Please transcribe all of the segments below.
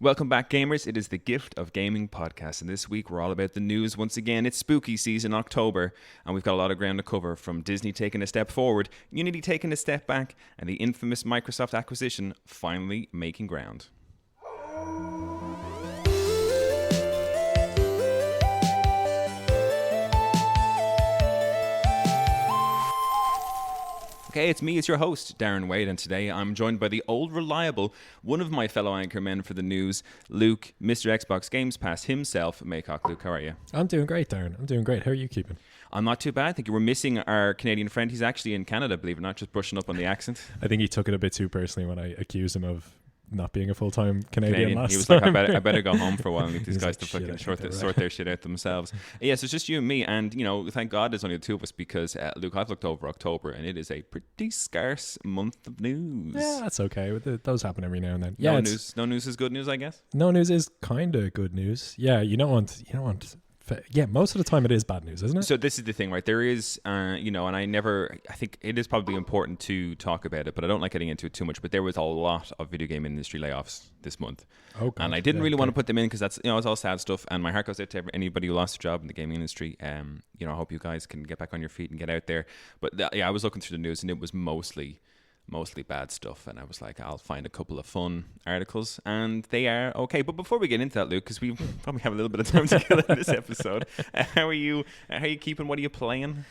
Welcome back, gamers. It is the Gift of Gaming podcast, and this week we're all about the news. Once again, it's spooky season, October, and we've got a lot of ground to cover, from Disney taking a step forward, Unity taking a step back, and the infamous Microsoft acquisition finally making ground. Okay, it's me, it's your host, Darren Wade, and today I'm joined by the old reliable, one of my fellow anchormen for the news, Luke, Mr. Xbox Games Pass himself. Maycock. Luke, how are you? I'm doing great, Darren. I'm doing great. How are you keeping? I'm not too bad. I think you were missing our Canadian friend. He's actually in Canada, believe it or not, just brushing up on the accent. I think he took it a bit too personally when I accused him of not being a full-time Canadian last He was time. like, I better go home for a while and leave these guys like, to "Shit, fucking I think they're sort their shit out themselves." Yeah, so it's just you and me, and thank God there's only the two of us because, Luke, I've looked over October and it is a pretty scarce month of news. Yeah, that's okay. Those happen every now and then. No news is good news, I guess. No news is kind of good news. Yeah, you don't want. Yeah, most of the time it is bad news, isn't it? So this is the thing, right? There is, and I think it is probably important to talk about it, but I don't like getting into it too much. But there was a lot of video game industry layoffs this month. Oh, God. And I didn't really want to put them in because that's, it's all sad stuff. And my heart goes out to anybody who lost a job in the gaming industry. I hope you guys can get back on your feet and get out there. But I was looking through the news and it was mostly bad stuff, and I was like, I'll find a couple of fun articles, and they are okay. But before we get into that, Luke, because we probably have a little bit of time to kill in this episode, how are you keeping? What are you playing?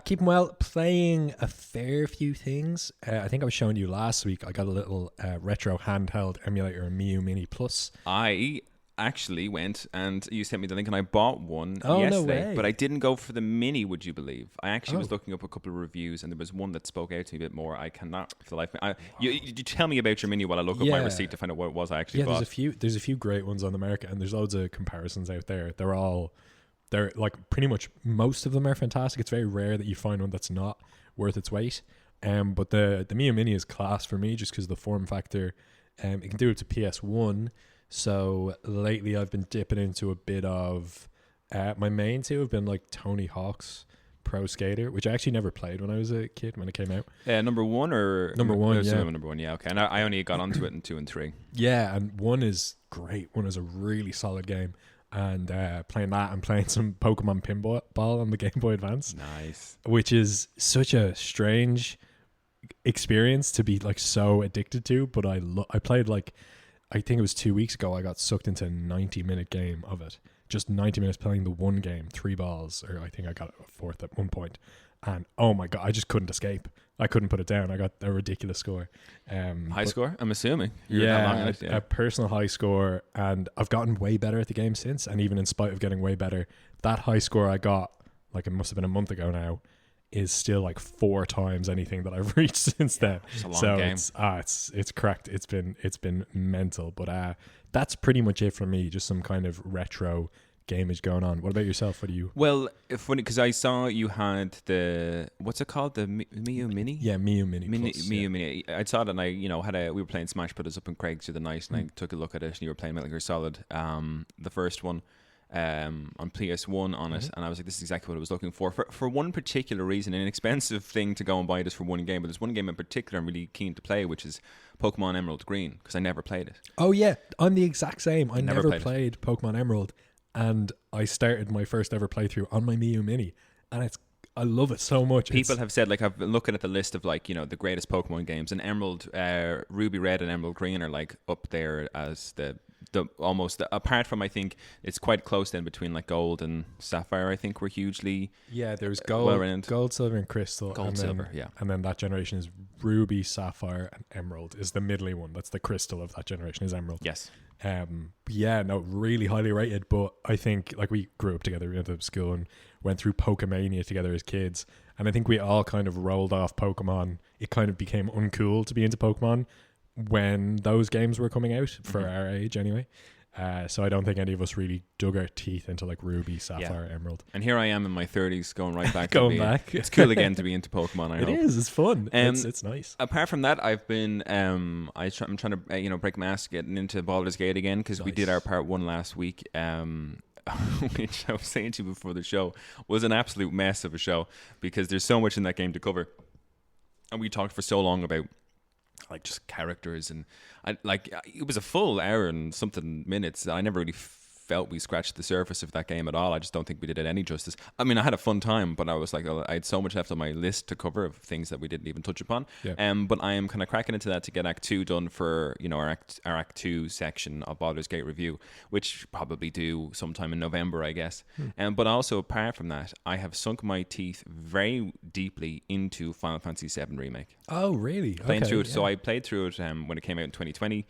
Keeping well, playing a fair few things. I think I was showing you last week, I got a little retro handheld emulator, a Miu Mini Plus. I actually went and you sent me the link and I bought one yesterday, no way. But I didn't go for the mini, would you believe? I actually was looking up a couple of reviews and there was one that spoke out to me a bit more. I cannot for the life of me. You tell me about your mini while I look up my receipt to find out what it was I actually bought. There's a few great ones on the market, and there's loads of comparisons out there. They're like pretty much most of them are fantastic. It's very rare that you find one that's not worth its weight. But the Miu Mini is class for me just because of the form factor. It can do it to PS1. So lately I've been dipping into a bit of my main two have been like Tony Hawk's Pro Skater, which I actually never played when I was a kid when it came out. Number one, yeah. Number one, yeah, okay. And I only got onto it in 2 and 3. Yeah, and 1 is great. 1 is a really solid game. And playing that and playing some Pokemon Pinball on the Game Boy Advance. Nice. Which is such a strange experience to be like so addicted to, but I played I think it was 2 weeks ago, I got sucked into a 90-minute game of it. Just 90 minutes playing the one game, 3 balls, or I think I got a fourth at one point. And oh my God, I just couldn't escape. I couldn't put it down. I got a ridiculous score. High score, I'm assuming. A personal high score. And I've gotten way better at the game since. And even in spite of getting way better, that high score I got, it must have been a month ago now, is still like 4 times anything that I've reached since then. It's a long game. It's cracked. It's been mental. But that's pretty much it for me. Just some kind of retro gamage going on. What about yourself? What do you? Well, funny because I saw you had the what's it called, the Miu Mini? Yeah, Miu Mini. Miu Mini. I saw it and I we were playing Smash Brothers up in Craig's the other night and I took a look at it and you were playing Metal Gear Solid, the first one. On PS1 on it, and I was like, this is exactly what I was looking for one particular reason, an inexpensive thing to go and buy just for one game, but there's one game in particular I'm really keen to play, which is Pokemon Emerald Green, because I never played it. Oh yeah, I'm the exact same. I never played Pokemon Emerald, and I started my first ever playthrough on my Miu Mini, and I love it so much. People have said, I've been looking at the list of the greatest Pokemon games, and Emerald, Ruby Red and Emerald Green are up there as the almost, apart from, I think it's quite close then between Gold and Sapphire. I think were hugely there's gold, silver, and crystal. Silver, and then that generation is Ruby, Sapphire, and Emerald is the middly one. That's the crystal of that generation is Emerald. Yes. Really highly rated. But I think we grew up together, we went to school and went through Pokemania together as kids, and I think we all kind of rolled off Pokemon. It kind of became uncool to be into Pokemon when those games were coming out for our age anyway. So I don't think any of us really dug our teeth into Ruby, Sapphire, Emerald. And here I am in my 30s going right back. It's cool again to be into Pokemon. It is. It's fun. It's nice. Apart from that, I've been I'm trying to break my ass getting into Baldur's Gate again because we did our part 1 last week. Which I was saying to you before the show was an absolute mess of a show because there's so much in that game to cover, and we talked for so long about like just characters, and it was a full hour and something minutes. I never really felt we scratched the surface of that game at all. I just don't think we did it any justice. I mean, I had a fun time, but I was like, I had so much left on my list to cover of things that we didn't even touch upon. But I am kind of cracking into that to get Act 2 done for, our Act 2 section of Baldur's Gate review, which probably do sometime in November, I guess. But also, apart from that, I have sunk my teeth very deeply into Final Fantasy VII Remake. Oh, really? Playing through it. So I played through it when it came out in 2020.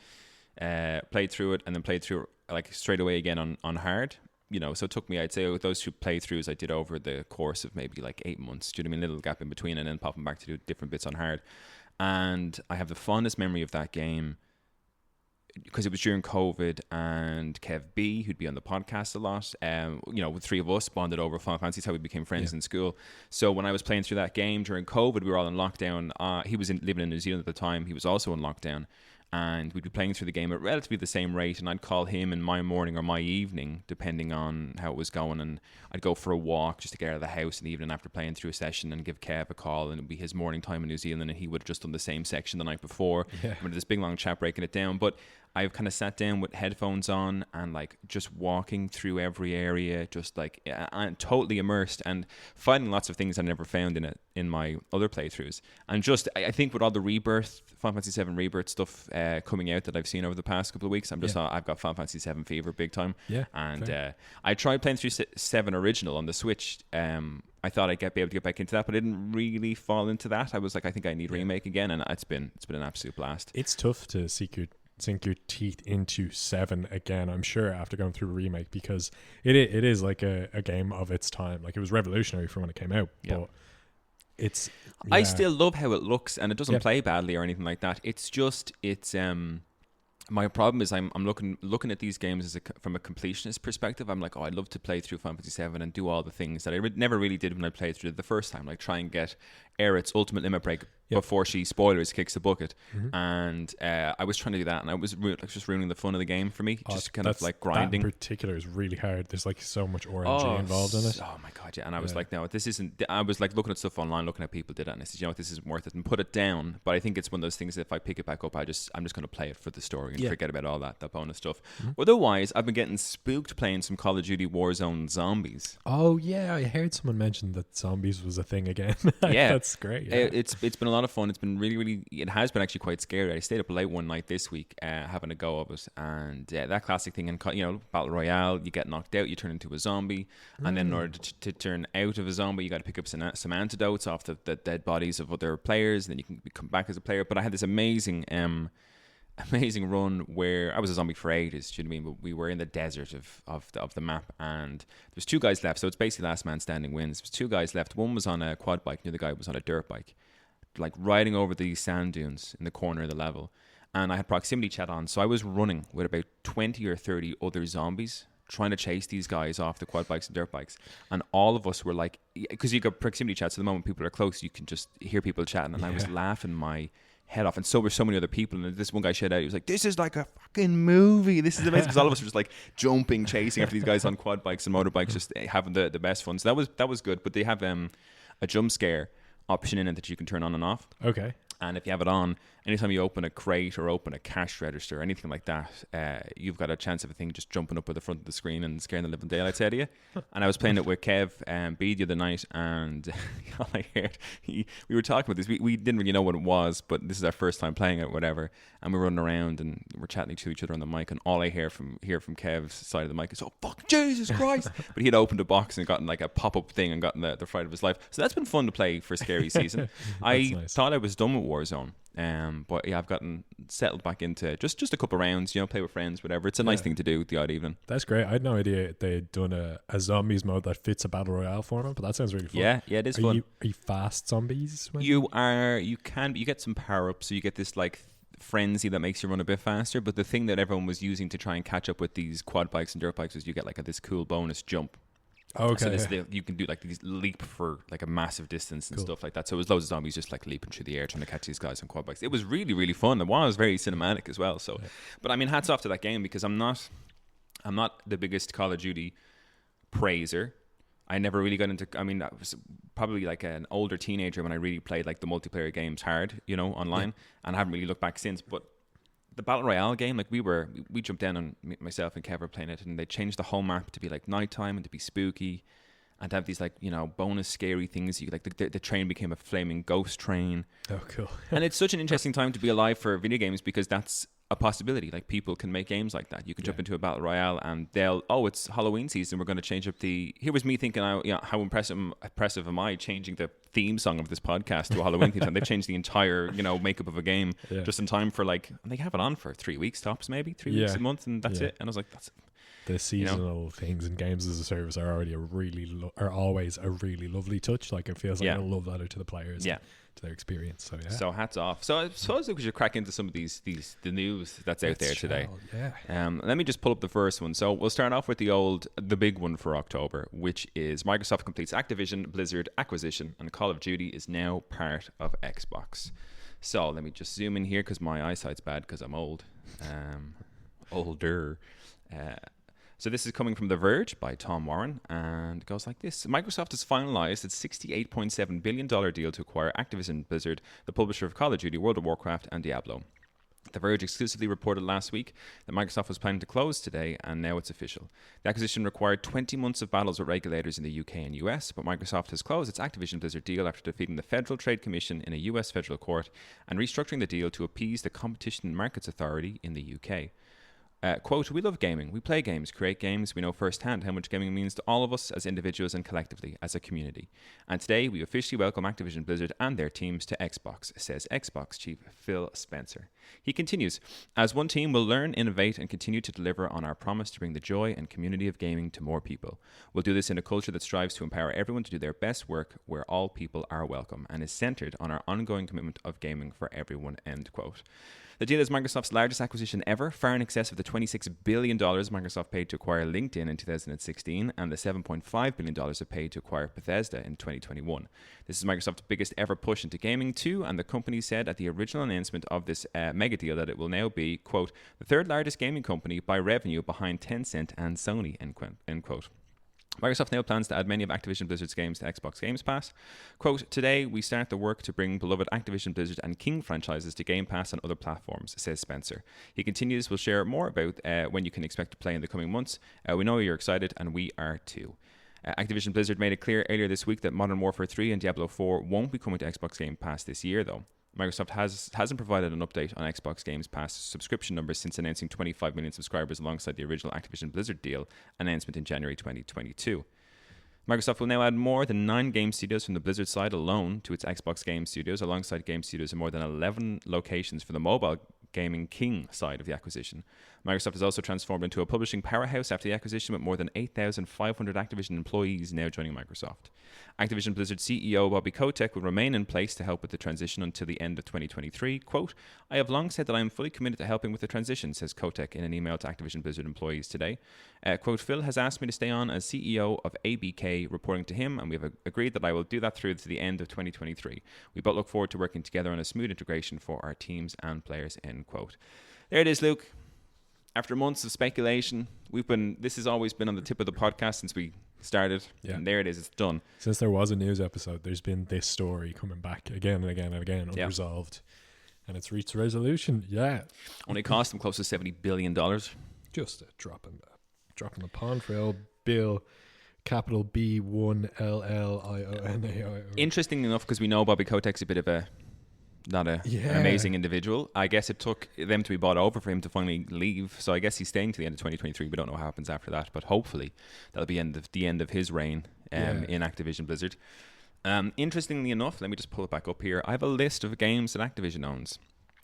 Played through it and then played through it like straight away again on hard. So it took me, I'd say, with those 2 playthroughs I did over the course of maybe like 8 months. Do you know what I mean? A little gap in between, and then popping back to do different bits on hard. And I have the fondest memory of that game because it was during COVID, and Kev B, who'd be on the podcast a lot, with 3 of us bonded over Final Fantasy. That's how we became friends in school. So when I was playing through that game during COVID, we were all in lockdown. He was living in New Zealand at the time. He was also in lockdown. And we'd be playing through the game at relatively the same rate, and I'd call him in my morning or my evening, depending on how it was going, and I'd go for a walk just to get out of the house in the evening after playing through a session and give Kev a call, and it'd be his morning time in New Zealand, and he would have just done the same section the night before. Yeah. We had this big long chat breaking it down, but I've kind of sat down with headphones on and like just walking through every area, just like I'm totally immersed and finding lots of things I never found in my other playthroughs. And just I think with all the Rebirth, Final Fantasy VII Rebirth stuff coming out that I've seen over the past couple of weeks, I've got Final Fantasy VII fever big time. Yeah, and I tried playing through 7 Original on the Switch. I thought I'd be able to get back into that, but I didn't really fall into that. I was like, I think I need Remake again, and it's been an absolute blast. It's tough to sink your teeth into 7 again, I'm sure, after going through a Remake, because it is like a game of its time. Like, it was revolutionary from when it came out, but it's I still love how it looks, and it doesn't play badly or anything like that. It's my problem is I'm looking at these games from a completionist perspective. I'm like, I'd love to play through Final Fantasy VII and do all the things that I never really did when I played through it the first time, like try and get Aerith's ultimate limit break before she, spoilers, kicks the bucket. And I was trying to do that, and I was just ruining the fun of the game for me. Just kind of like grinding. That in particular is really hard. There's like so much RNG involved in it. Oh my god, yeah. And I was like, no, this isn't. I was like looking at stuff online, looking at people did it, and I said, this isn't worth it, and put it down. But I think it's one of those things that if I pick it back up, I'm just going to play it for the story and forget about all that bonus stuff. Otherwise, I've been getting spooked playing some Call of Duty Warzone Zombies. Oh yeah, I heard someone mention that zombies was a thing again. Yeah, that's great. Yeah. It's been a lot of fun. It's been really, really. It has been actually quite scary. I stayed up late one night this week, having a go of it, and that classic thing in Battle Royale, you get knocked out, you turn into a zombie, and then in order to turn out of a zombie, you got to pick up some antidotes off the dead bodies of other players, and then you can come back as a player. But I had this amazing run where I was a zombie for ages. Do you know what I mean? But we were in the desert of the map, and there's 2 guys left. So it's basically last man standing wins. There's 2 guys left. One was on a quad bike, and the other guy was on a dirt bike, like riding over these sand dunes in the corner of the level. And I had proximity chat on, so I was running with about 20 or 30 other zombies trying to chase these guys off the quad bikes and dirt bikes. And all of us were like, because you got proximity chats, so the moment people are close, you can just hear people chatting. And I was laughing my head off, and so were so many other people. And this one guy shouted out, he was like, "This is like a fucking movie. This is amazing." Because all of us were just like jumping, chasing after these guys on quad bikes and motorbikes, just having the best fun. So that was good. But they have a jump scare option in it that you can turn on and off. Okay. And if you have it on, anytime you open a crate or open a cash register or anything like that, you've got a chance of a thing just jumping up at the front of the screen and scaring the living daylights out of you. And I was playing it with Kev and B the other night, and all I heard, we were talking about this. We didn't really know what it was, but this is our first time playing it, whatever. And we're running around and we're chatting to each other on the mic, and all I hear from Kev's side of the mic is, "Oh, fuck, Jesus Christ." But he'd opened a box and gotten like a pop-up thing and gotten the fright of his life. So that's been fun to play for Scary Season. I thought I was done with Warzone. But yeah, I've gotten settled back into just a couple of rounds, play with friends, whatever. It's a nice thing to do the odd evening. That's great. I had no idea they'd done a zombies mode that fits a battle royale format, but that sounds really fun. Yeah, it is fun. Are you fast zombies? You get some power ups, so you get this like frenzy that makes you run a bit faster. But the thing that everyone was using to try and catch up with these quad bikes and dirt bikes was you get like this cool bonus jump. Okay. So you can do like these leap for like a massive distance and stuff like that. So it was loads of zombies just like leaping through the air trying to catch these guys on quad bikes. It was really, really fun. It was very cinematic as well. So, but I mean, hats off to that game, because I'm not the biggest Call of Duty praiser. I never really got into. I mean, I was probably like an older teenager when I really played like the multiplayer games hard, online, and I haven't really looked back since. But the battle royale game, like we jumped down on myself and Kev were playing it, and they changed the whole map to be like nighttime and to be spooky, and to have these like bonus scary things. You like the train became a flaming ghost train. Oh, cool! And it's such an interesting time to be alive for video games because that's a possibility. Like people can make games like that. You can jump into a battle royale and it's Halloween season. We're going to change up here was me thinking, how impressive am I changing the theme song of this podcast to a Halloween theme song. They've changed the entire, makeup of a game just in time for and they have it on for 3 weeks tops, maybe 3 weeks a month. And that's it. And I was like, that's the seasonal things in games as a service are already always a really lovely touch. Like it feels like a love letter to the players. Yeah. To their experience. So hats off. So I suppose we should crack into some of the news that's out there today. Let me just pull up the first one. So we'll start off with the big one for October, which is Microsoft completes Activision Blizzard acquisition and Call of Duty is now part of Xbox. So let me just zoom in here because my eyesight's bad because I'm old. Older. So this is coming from The Verge by Tom Warren, and it goes like this. Microsoft has finalized its $68.7 billion deal to acquire Activision Blizzard, the publisher of Call of Duty, World of Warcraft, and Diablo. The Verge exclusively reported last week that Microsoft was planning to close today, and now it's official. The acquisition required 20 months of battles with regulators in the UK and US, but Microsoft has closed its Activision Blizzard deal after defeating the Federal Trade Commission in a US federal court and restructuring the deal to appease the Competition and Markets Authority in the UK. Quote, we love gaming. We play games, create games. We know firsthand how much gaming means to all of us as individuals and collectively as a community. And today, we officially welcome Activision Blizzard and their teams to Xbox, says Xbox chief Phil Spencer. He continues, as one team, we'll learn, innovate, and continue to deliver on our promise to bring the joy and community of gaming to more people. We'll do this in a culture that strives to empower everyone to do their best work where all people are welcome and is centered on our ongoing commitment of gaming for everyone, end quote. The deal is Microsoft's largest acquisition ever, far in excess of the $26 billion Microsoft paid to acquire LinkedIn in 2016 and the $7.5 billion it paid to acquire Bethesda in 2021. This is Microsoft's biggest ever push into gaming too, and the company said at the original announcement of this mega deal that it will now be, quote, the third largest gaming company by revenue behind Tencent and Sony, end quote. Microsoft now plans to add many of Activision Blizzard's games to Xbox Games Pass. Quote, today we start the work to bring beloved Activision Blizzard and King franchises to Game Pass and other platforms, says Spencer. He continues, we'll share more about when you can expect to play in the coming months. We know you're excited and we are too. Activision Blizzard made it clear earlier this week that Modern Warfare 3 and Diablo 4 won't be coming to Xbox Game Pass this year though. Microsoft hasn't provided an update on Xbox Games Pass subscription numbers since announcing 25 million subscribers alongside the original Activision Blizzard deal announcement in January 2022. Microsoft will now add more than 9 game studios from the Blizzard side alone to its Xbox Game Studios, alongside game studios in more than 11 locations for the mobile gaming King side of the acquisition. Microsoft has also transformed into a publishing powerhouse after the acquisition, with more than 8,500 Activision employees now joining Microsoft. Activision Blizzard CEO Bobby Kotick will remain in place to help with the transition until the end of 2023. Quote, I have long said that I am fully committed to helping with the transition, says Kotick in an email to Activision Blizzard employees today. Quote, Phil has asked me to stay on as CEO of ABK, reporting to him, and we have agreed that I will do that through to the end of 2023. We both look forward to working together on a smooth integration for our teams and players, end quote. There it is, Luke. After months of speculation, this has always been on the tip of the podcast since we started, and there it is, it's done. Since there was a news episode, there's been this story coming back again and again and again, unresolved, and it's reached resolution. Only cost them close to $70 billion. Just a drop in the pond for old Bill, capital B1LLIONAIO. Interesting enough, because we know Bobby Kotick's a bit of an amazing individual. I guess it took them to be bought over for him to finally leave. So I guess he's staying to the end of 2023. We don't know what happens after that, but hopefully that'll be the end of his reign in Activision Blizzard. Interestingly enough, let me just pull it back up here. I have a list of games that Activision owns.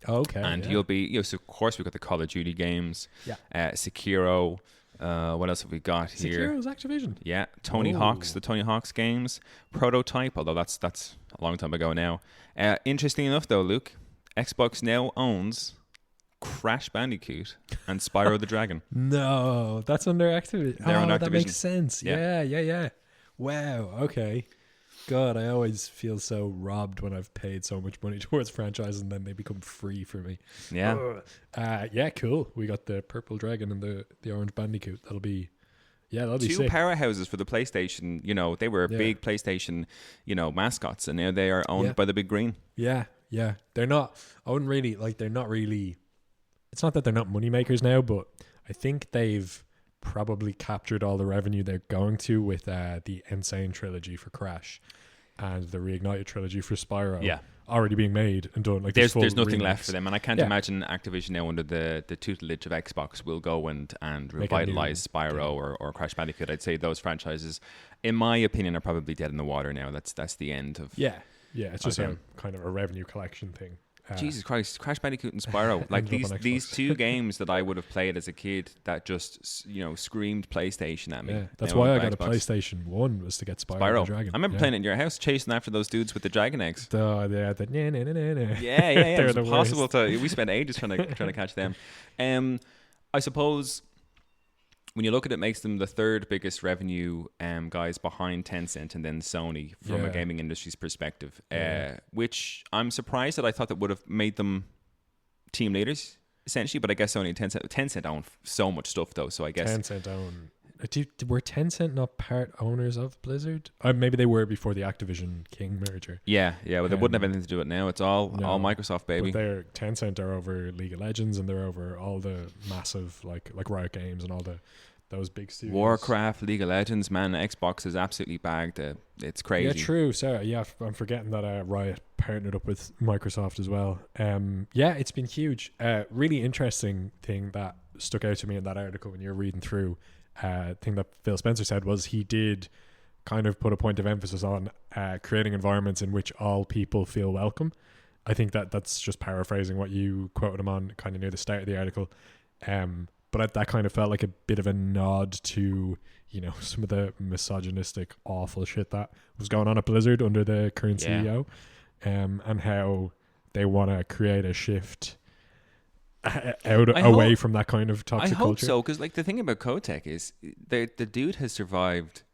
Okay. And you'll be, so of course we've got the Call of Duty games, Sekiro. What else have we got here? Sekiro's Activision. Yeah, Tony Hawk's, the Tony Hawk's games, Prototype, although that's a long time ago now. Interesting enough though, Luke, Xbox now owns Crash Bandicoot and Spyro the Dragon. No, that's under Activision. They're under Activision. That makes sense. Yeah. Wow, okay. God, I always feel so robbed when I've paid so much money towards franchises and then they become free for me. Yeah. Cool. We got the purple dragon and the orange bandicoot. That'll be Yeah, that'll be two sick. powerhouses for the PlayStation. You know, they were big PlayStation, you know, mascots, and now they are owned by the big green. Yeah. They're not. I wouldn't really like. They're not really. It's not that they're not money makers now, but I think they've probably captured all the revenue they're going to with the Insane trilogy for Crash and the Reignited trilogy for Spyro. Yeah. Already being made and done. Like there's nothing remakes left for them, and I can't imagine Activision now under the tutelage of Xbox will go and revitalize Spyro or Crash Bandicoot. I'd say those franchises, in my opinion, are probably dead in the water now. That's the end of. Yeah. It's just a kind of a revenue collection thing. Jesus Christ, Crash Bandicoot and Spyro, like these two games that I would have played as a kid that just, you know, screamed Playstation at me. Yeah, that's why I got a PlayStation 1 was to get Spyro the Dragon. I remember playing it in your house, chasing after those dudes with the dragon eggs. Yeah. It was impossible we spent ages trying to catch them. I suppose when you look at it, makes them the third biggest revenue guys behind Tencent and then Sony from a gaming industry's perspective, which I'm surprised that I thought that would have made them team leaders essentially, but I guess Sony and Tencent own so much stuff though, so I guess Tencent own. Were Tencent not part owners of Blizzard? Maybe they were before the Activision King merger. Yeah, well, they wouldn't have anything to do with it now. It's all Microsoft, baby. But Tencent are over League of Legends, and they're over all the massive like Riot Games and all those big studios. Warcraft, League of Legends, man. Xbox is absolutely bagged. It's crazy. Yeah, true. Sorry, yeah, I'm forgetting that Riot partnered up with Microsoft as well. It's been huge. Really interesting thing that stuck out to me in that article when you're reading through. Thing that Phil Spencer said was he did kind of put a point of emphasis on creating environments in which all people feel welcome. I think that's just paraphrasing what you quoted him on kind of near the start of the article. But that kind of felt like a bit of a nod to, you know, some of the misogynistic, awful shit that was going on at Blizzard under the current CEO, and how they want to create a shift away from that kind of toxic culture. I hope so, because like the thing about Kotick is the dude has survived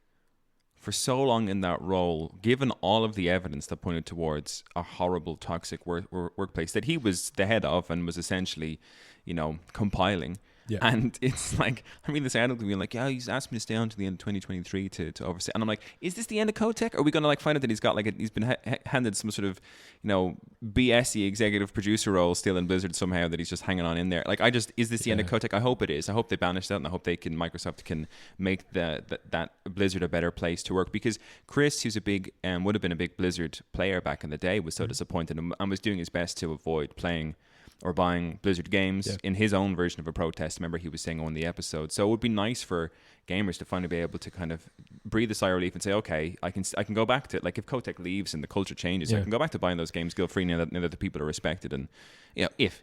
for so long in that role, given all of the evidence that pointed towards a horrible, toxic workplace that he was the head of and was essentially, you know, compiling. Yeah. And it's like, I mean, this article being like, yeah, he's asked me to stay on to the end of 2023 to oversee. And I'm like, is this the end of Kotick? Are we going to like find out that he's got like he's been handed some sort of, you know, BS-y executive producer role still in Blizzard somehow that he's just hanging on in there? Like, is this the end of Kotick? I hope it is. I hope they banish that, and I hope Microsoft can make that Blizzard a better place to work, because Chris, who's a big, would have been a big Blizzard player back in the day, was so disappointed and was doing his best to avoid playing or buying Blizzard games in his own version of a protest. Remember, he was saying on the episode. So it would be nice for gamers to finally be able to kind of breathe a sigh of relief and say, okay, I can go back to, like, if Kotick leaves and the culture changes, I can go back to buying those games guilt-free now that the people are respected. And, you know, if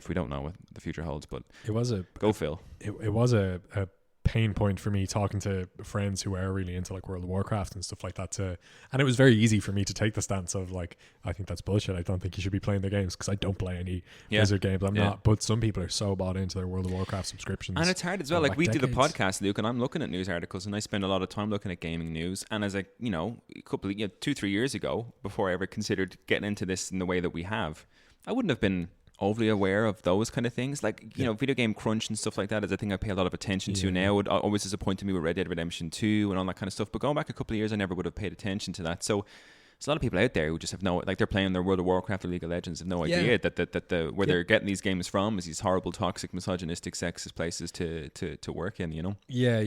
we don't know what the future holds, but it was Phil. It was a pain point for me talking to friends who are really into like World of Warcraft and stuff like that, and it was very easy for me to take the stance of like, I think that's bullshit. I don't think you should be playing their games, because I don't play any Blizzard games. I'm not, but some people are so bought into their World of Warcraft subscriptions, and it's hard as well. Like we do the podcast, Luke, and I'm looking at news articles, and I spend a lot of time looking at gaming news. And as a 2-3 years ago, before I ever considered getting into this in the way that we have, I wouldn't have been overly aware of those kind of things, like video game crunch and stuff like that is a thing I pay a lot of attention to now. It always disappointed me with Red Dead Redemption 2 and all that kind of stuff, but going back a couple of years I never would have paid attention to that. So there's a lot of people out there who just have no, like, they're playing their World of Warcraft or League of Legends, have no idea that where they're getting these games from is these horrible, toxic, misogynistic, sexist places to work in, you know? Yeah,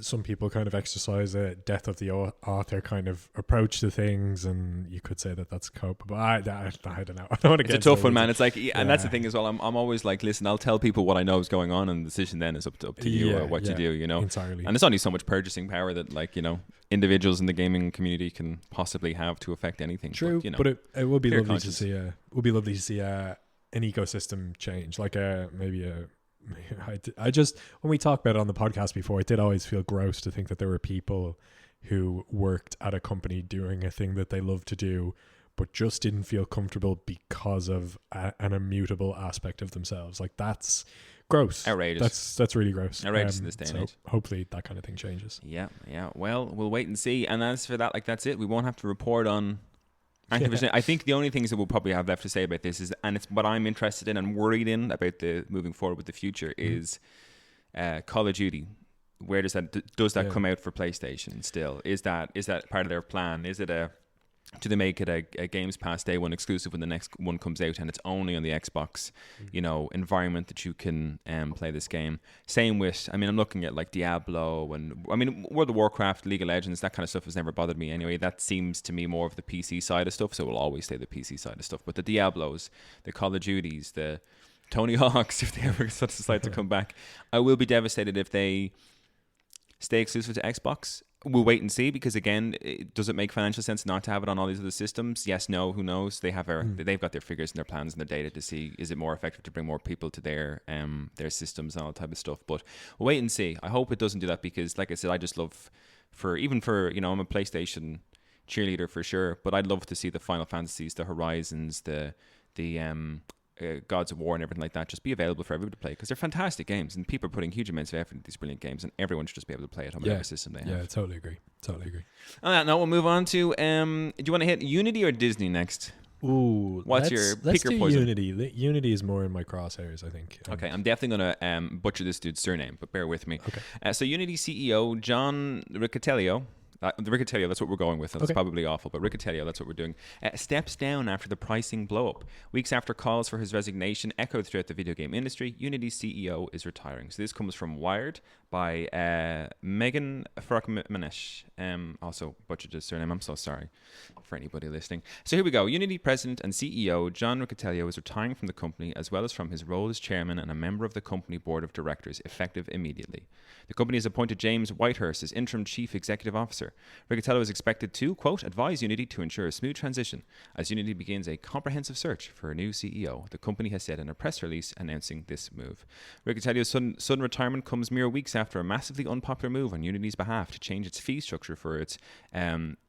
some people kind of exercise a death of the author kind of approach to things, and you could say that that's cope. But I don't know. I don't want to get it's a tough one, man. It's like, and that's the thing as well. I'm always like, listen, I'll tell people what I know is going on, and the decision then is up to you or what you do, you know? Entirely. And there's only so much purchasing power that, like, you know, individuals in the gaming community can possibly have to affect anything. True, but it would be lovely to see. Would be lovely to see an ecosystem change, like I just, when we talked about it on the podcast before, it did always feel gross to think that there were people who worked at a company doing a thing that they love to do, but just didn't feel comfortable because of an immutable aspect of themselves. Like, that's gross. Outrageous. That's really gross. Outrageous in this day and age. Hopefully that kind of thing changes. Yeah. Well, we'll wait and see. And as for that, like, that's it. We won't have to report on Activision. Yeah. I think the only things that we'll probably have left to say about this is, and it's what I'm interested in and worried in about the moving forward with the future, is Call of Duty. where does that come out for PlayStation still? Is that part of their plan? Is it do they make it a Games Pass Day 1 exclusive when the next one comes out and it's only on the Xbox, environment that you can play this game? Same with, I'm looking at like Diablo and, World of Warcraft, League of Legends, that kind of stuff has never bothered me anyway. That seems to me more of the PC side of stuff, so it will always stay the PC side of stuff. But the Diablos, the Call of Duties, the Tony Hawks, if they ever decide to come back, I will be devastated if they stay exclusive to Xbox. We'll wait and see, because again, does it make financial sense not to have it on all these other systems? Yes, no, who knows? They've got their figures and their plans and their data to see, is it more effective to bring more people to their systems and all that type of stuff. But we'll wait and see. I hope it doesn't do that, because like I said, I just love I'm a PlayStation cheerleader for sure, but I'd love to see the Final Fantasies, the Horizons, the Gods of War and everything like that just be available for everybody to play, because they're fantastic games and people are putting huge amounts of effort into these brilliant games, and everyone should just be able to play it on whatever system they have. Yeah, totally agree. On that note, we'll move on to do you want to hit Unity or Disney next? Ooh, let's do poison? Unity. Unity is more in my crosshairs, I think. Okay, I'm definitely going to butcher this dude's surname, but bear with me. Okay. So Unity CEO John Riccitiello, Riccitiello, that's what we're going with. That's probably awful, but Riccitiello, that's what we're doing. Steps down after the pricing blow-up. Weeks after calls for his resignation echoed throughout the video game industry, Unity's CEO is retiring. So this comes from Wired by Megan Frokmanesh. Also butchered his surname. I'm so sorry for anybody listening. So here we go. Unity president and CEO John Riccitiello is retiring from the company, as well as from his role as chairman and a member of the company board of directors, effective immediately. The company has appointed James Whitehurst as interim chief executive officer. Riccitiello is expected to, quote, advise Unity to ensure a smooth transition as Unity begins a comprehensive search for a new CEO, the company has said in a press release announcing this move. Riccitiello's sudden retirement comes mere weeks after a massively unpopular move on Unity's behalf to change its fee structure for its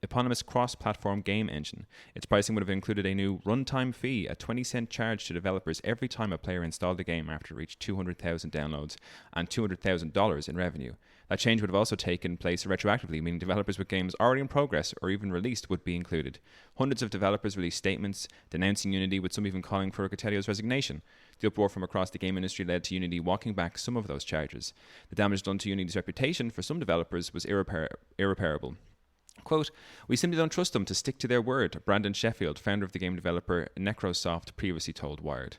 eponymous cross-platform game engine. Its pricing would have included a new runtime fee, a 20-cent charge to developers every time a player installed the game after it reached 200,000 downloads, and $200,000 in revenue. That change would have also taken place retroactively, meaning developers with games already in progress or even released would be included. Hundreds of developers released statements denouncing Unity, with some even calling for Riccitiello's resignation. The uproar from across the game industry led to Unity walking back some of those charges. The damage done to Unity's reputation for some developers was irreparable. Quote, we simply don't trust them to stick to their word, Brandon Sheffield, founder of the game developer Necrosoft, previously told Wired.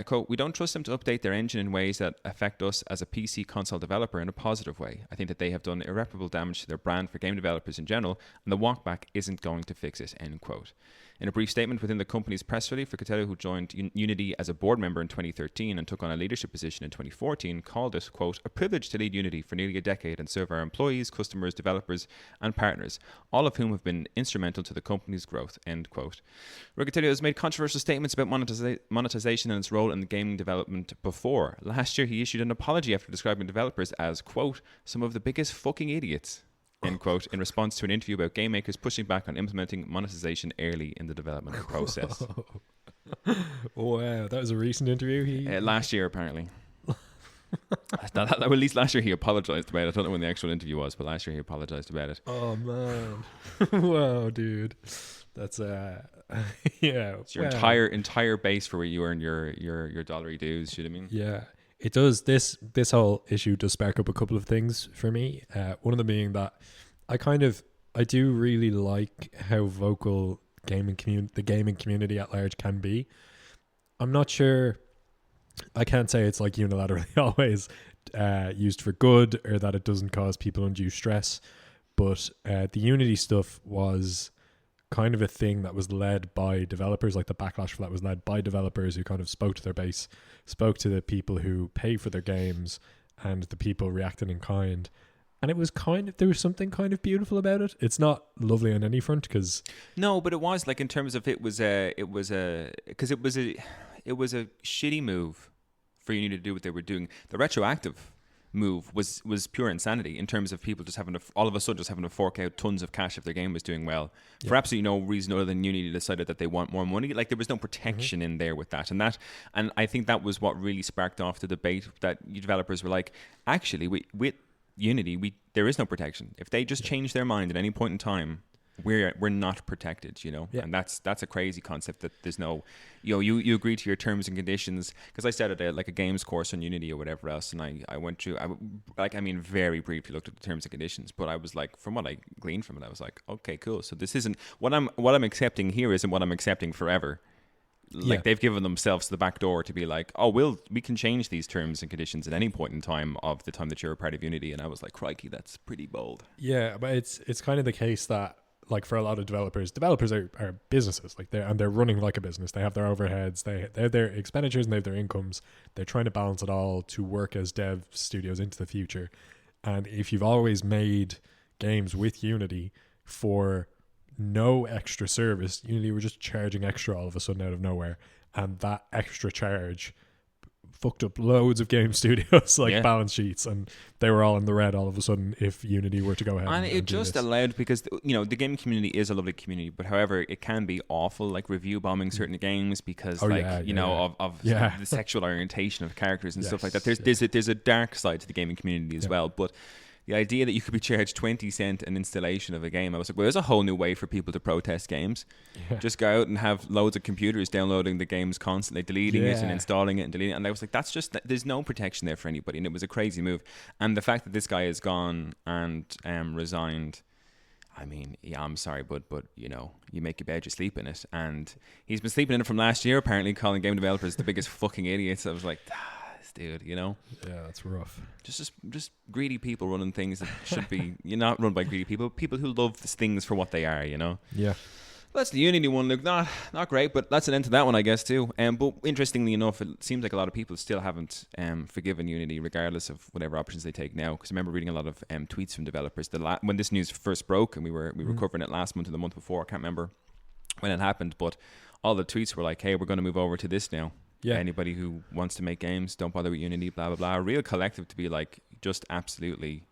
Quote, we don't trust them to update their engine in ways that affect us as a PC console developer in a positive way. I think that they have done irreparable damage to their brand for game developers in general, and the walkback isn't going to fix it, end quote. In a brief statement within the company's press release, Riccitiello, who joined Unity as a board member in 2013 and took on a leadership position in 2014, called it, quote, a privilege to lead Unity for nearly a decade and serve our employees, customers, developers, and partners, all of whom have been instrumental to the company's growth, end quote. Riccitiello has made controversial statements about monetization and its role in gaming development before. Last year, he issued an apology after describing developers as, quote, some of the biggest fucking idiots, end quote, in response to an interview about game makers pushing back on implementing monetization early in the development process. Wow, that was a recent interview. Last year, apparently. At least last year he apologized about it. I don't know when the actual interview was, but last year he apologized about it. Oh man, wow, dude, that's yeah. It's your entire base for where you earn your dollary dues. You know what I mean? Yeah. It does. This whole issue does spark up a couple of things for me. One of them being that I do really like how vocal the gaming community at large can be. I'm not sure. I can't say it's like unilaterally always used for good, or that it doesn't cause people undue stress. But the Unity stuff was kind of a thing that was led by developers. Like the backlash for that was led by developers who kind of spoke to their base, spoke to the people who pay for their games, and the people reacted in kind. And it was there was something kind of beautiful about it. It's not lovely on any front, because no, but it was like in terms of it was a shitty move for Unity to do what they were doing. The retroactive move was pure insanity in terms of people just having to all of a sudden just having to fork out tons of cash if their game was doing well for absolutely no reason other than Unity decided that they want more money. Like there was no protection in there with that, and I think that was what really sparked off the debate, that developers were like, actually with Unity there is no protection. If they just change their mind at any point in time, we're not protected, and that's a crazy concept that there's no, you agree to your terms and conditions. Because I started a games course on Unity or whatever else, and I went through, very briefly looked at the terms and conditions, but I was like, from what I gleaned from it, I was like, okay, cool. So this isn't what I'm accepting here isn't what I'm accepting forever. They've given themselves the back door to be like, oh, we can change these terms and conditions at any point in time of the time that you're a part of Unity. And I was like, crikey, that's pretty bold. Yeah, but it's kind of the case that, like, for a lot of developers are businesses, like they're running like a business. They have their overheads, they have their expenditures, and they have their incomes. They're trying to balance it all to work as dev studios into the future. And if you've always made games with Unity for no extra service, Unity were just charging extra all of a sudden out of nowhere, and that extra charge fucked up loads of game studios balance sheets, and they were all in the red all of a sudden if Unity were to go ahead and it just allowed, because the gaming community is a lovely community, but however it can be awful, like review bombing certain games because of the sexual orientation of characters and stuff like that. There's a dark side to the gaming community as well, but the idea that you could be charged 20 cents an installation of a game, I was like, well, there's a whole new way for people to protest games. Yeah. Just go out and have loads of computers downloading the games constantly, deleting it and installing it and deleting it. And I was like, there's no protection there for anybody. And it was a crazy move. And the fact that this guy has gone and resigned, I mean, I'm sorry, but you make your bed, you sleep in it. And he's been sleeping in it from last year, apparently, calling game developers the biggest fucking idiots. I was like, dude, yeah, that's rough. Just greedy people running things that should be you're not run by greedy people who love things for what they are. Yeah. Well, that's the Unity one, Luke. Not great, but that's an end to that one, I guess, too. But interestingly enough, it seems like a lot of people still haven't forgiven Unity, regardless of whatever options they take now. Because I remember reading a lot of tweets from developers when this news first broke, and we were covering it last month or the month before. I can't remember when it happened, but all the tweets were like, "Hey, we're going to move over to this now. Yeah. Anybody who wants to make games, don't bother with Unity, blah, blah, blah." A real collective to be like, just absolutely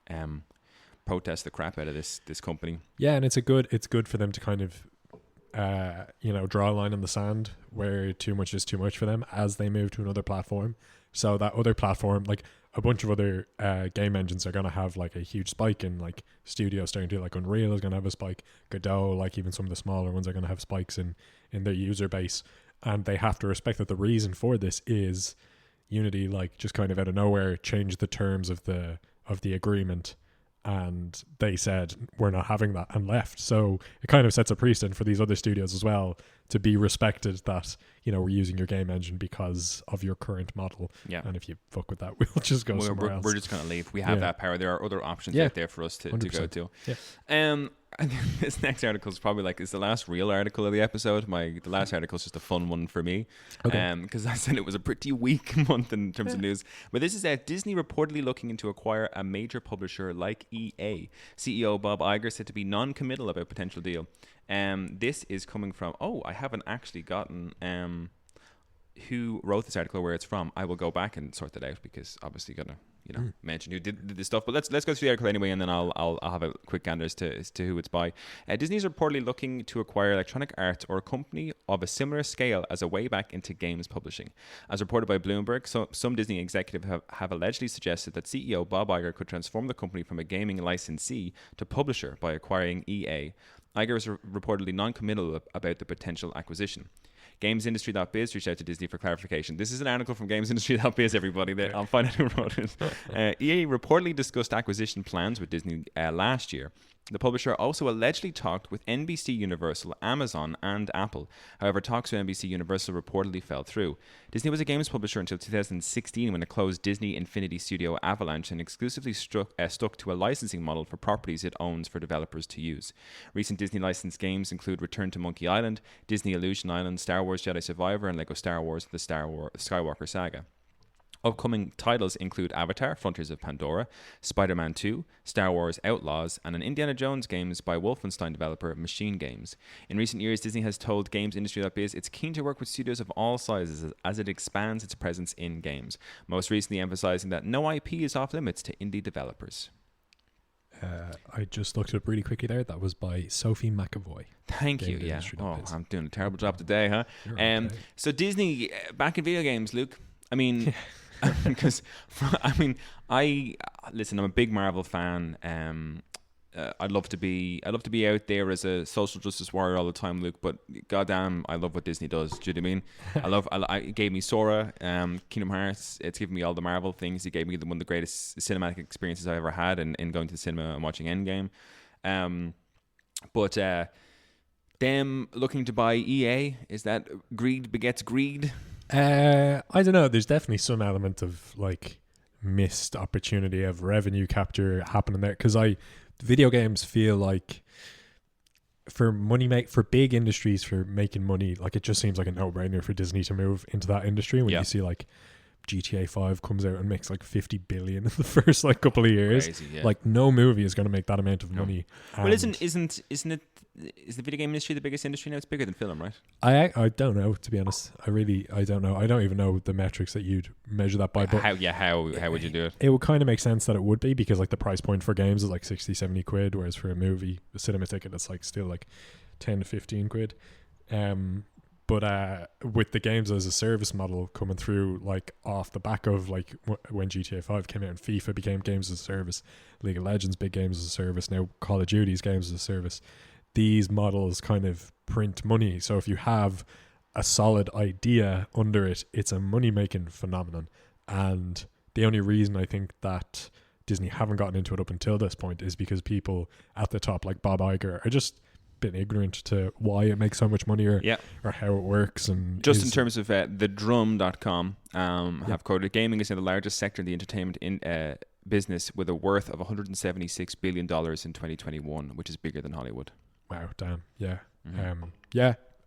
protest the crap out of this company. Yeah, and it's good for them to kind of, draw a line in the sand where too much is too much for them as they move to another platform. So that other platform, like a bunch of other game engines are going to have like a huge spike in like studios starting to, like Unreal is going to have a spike. Godot, like even some of the smaller ones are going to have spikes in their user base. And they have to respect that the reason for this is Unity, like, just kind of out of nowhere changed the terms of the agreement, and they said we're not having that and left. So it kind of sets a precedent for these other studios as well to be respected that, we're using your game engine because of your current model. Yeah. And if you fuck with that, we'll just go somewhere else. We're just going to leave. We have that power. There are other options out there for us to go to. Yeah. I think this next article is probably is the last real article of the episode. The last article is just a fun one for me, because I said it was a pretty weak month in terms of news. But this is Disney reportedly looking into acquire a major publisher like EA. CEO Bob Iger said to be non-committal about potential deal. This is coming from. I haven't actually gotten who wrote this article or where it's from. I will go back and sort that out because obviously gonna mention who did this stuff. But let's go through the article anyway, and then I'll have a quick gander as to who it's by. Disney is reportedly looking to acquire Electronic Arts or a company of a similar scale as a way back into games publishing. As reported by Bloomberg, some Disney executives have allegedly suggested that CEO Bob Iger could transform the company from a gaming licensee to publisher by acquiring EA. Iger is reportedly non-committal about the potential acquisition. GamesIndustry.biz reached out to Disney for clarification. This is an article from GamesIndustry.biz, everybody. I'll find out who wrote it. EA reportedly discussed acquisition plans with Disney last year. The publisher also allegedly talked with NBC Universal, Amazon, and Apple. However, talks with NBC Universal reportedly fell through. Disney was a games publisher until 2016 when it closed Disney Infinity Studio Avalanche and exclusively stuck to a licensing model for properties it owns for developers to use. Recent Disney licensed games include Return to Monkey Island, Disney Illusion Island, Star Wars Jedi Survivor, and Lego Star Wars The Skywalker Saga. Upcoming titles include Avatar, Frontiers of Pandora, Spider-Man 2, Star Wars Outlaws, and an Indiana Jones games by Wolfenstein developer Machine Games. In recent years, Disney has told GamesIndustry.biz it's keen to work with studios of all sizes as it expands its presence in games, most recently emphasizing that no IP is off limits to indie developers. I just looked it up really quickly there. That was by Sophie McAvoy. Thank you, yeah. I'm doing a terrible job today, huh? Okay. So Disney, back in video games, Luke. I mean... because I'm a big Marvel fan. I'd love to be out there as a social justice warrior all the time, Luke. But goddamn, I love what Disney does. Do you know what I mean? It gave me Sora, Kingdom Hearts. It's given me all the Marvel things. It gave me one of the greatest cinematic experiences I've ever had in going to the cinema and watching Endgame. But them looking to buy EA, is that greed begets greed? I don't know. There's definitely some element of like missed opportunity of revenue capture happening there, because video games feel like for big industries for making money, like it just seems like a no-brainer for Disney to move into that industry. When you see like GTA 5 comes out and makes like 50 billion in the first like couple of years. Crazy, yeah. Like no movie is going to make that amount of money. Well, isn't it? Is the video game industry the biggest industry now? It's bigger than film, right? I don't know, to be honest. I don't know. I don't even know the metrics that you'd measure that by. But how would you do it? It would kind of make sense that it would be, because like the price point for games is like 60, 70 quid, whereas for a movie, a cinema ticket, it's like still like 10 to 15 quid. But with the games as a service model coming through, like off the back of like when GTA 5 came out and FIFA became games as a service, League of Legends big games as a service, now Call of Duty's games as a service, these models kind of print money. So if you have a solid idea under it, it's a money-making phenomenon. And the only reason I think that Disney haven't gotten into it up until this point is because people at the top, like Bob Iger, are just been ignorant to why it makes so much money or how it works. And just in terms of thedrum.com have quoted, gaming is now the largest sector in the entertainment business with a worth of $176 billion in 2021, which is bigger than Hollywood. Wow, damn. Yeah.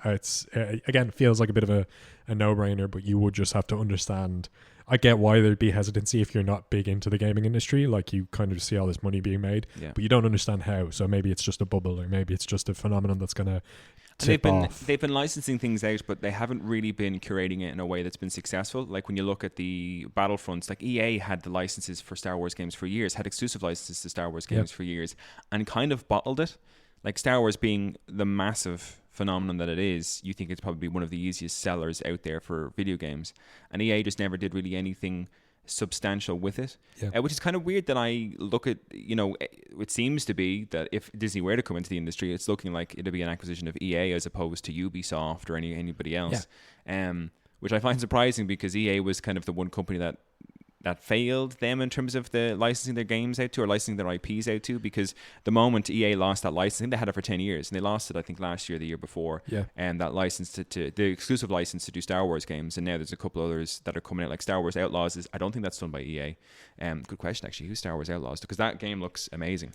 It's again, feels like a bit of a no-brainer, but you would just have to understand. I get why there'd be hesitancy if you're not big into the gaming industry. Like you kind of see all this money being made, but you don't understand how. So maybe it's just a bubble, or maybe it's just a phenomenon that's going to tip off. They've been licensing things out, but they haven't really been curating it in a way that's been successful. Like when you look at the Battlefronts, like EA had the licenses for Star Wars games for years, had exclusive licenses to Star Wars games for years, and kind of bottled it. Like Star Wars being the massive phenomenon that it is, you think it's probably one of the easiest sellers out there for video games, and EA just never did really anything substantial with it, which is kind of weird. That I look at, it seems to be that if Disney were to come into the industry, it's looking like it'll be an acquisition of EA as opposed to Ubisoft or anybody else, which I find surprising, because EA was kind of the one company that failed them in terms of the licensing their games out to, or licensing their IPs out to, because the moment EA lost that license, I think they had it for 10 years, and they lost it, I think, last year, the year before, and that license to the exclusive license to do Star Wars games, and now there's a couple others that are coming out, like Star Wars Outlaws. I don't think that's done by EA. Good question, actually. Who's Star Wars Outlaws? Because that game looks amazing.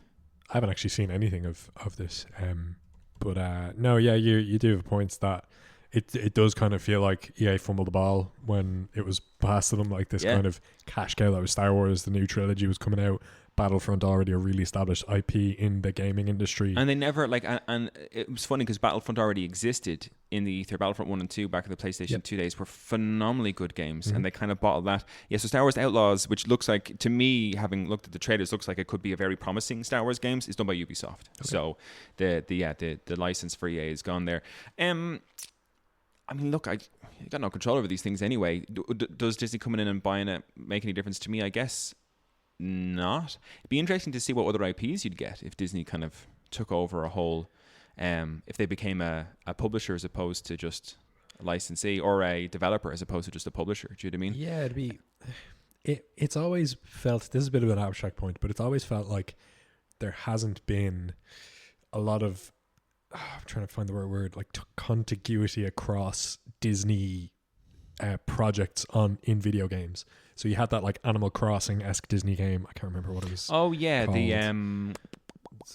I haven't actually seen anything of this, but no, you do have points that it does kind of feel like EA fumbled the ball when it was passed to them, like this kind of cash cow that was Star Wars. The new trilogy was coming out. Battlefront, already a really established IP in the gaming industry. And they never, and it was funny because Battlefront already existed in the ether. Battlefront 1 and 2 back in the PlayStation 2 days were phenomenally good games, and they kind of bottled that. Yeah, so Star Wars Outlaws, which looks like, to me, having looked at the trailers, looks like it could be a very promising Star Wars games, is done by Ubisoft. Okay. So the license for EA is gone there. I mean, look, I got no control over these things anyway. Does Disney coming in and buying it make any difference to me? I guess not. It'd be interesting to see what other IPs you'd get if Disney kind of took over a whole, if they became a publisher as opposed to just a licensee, or a developer as opposed to just a publisher. Do you know what I mean? Yeah, it'd be. It's always felt, this is a bit of an abstract point, but it's always felt like there hasn't been a lot of, I'm trying to find the right word, like contiguity across Disney projects in video games. So you had that like Animal Crossing-esque Disney game. I can't remember what it was. Oh yeah, called.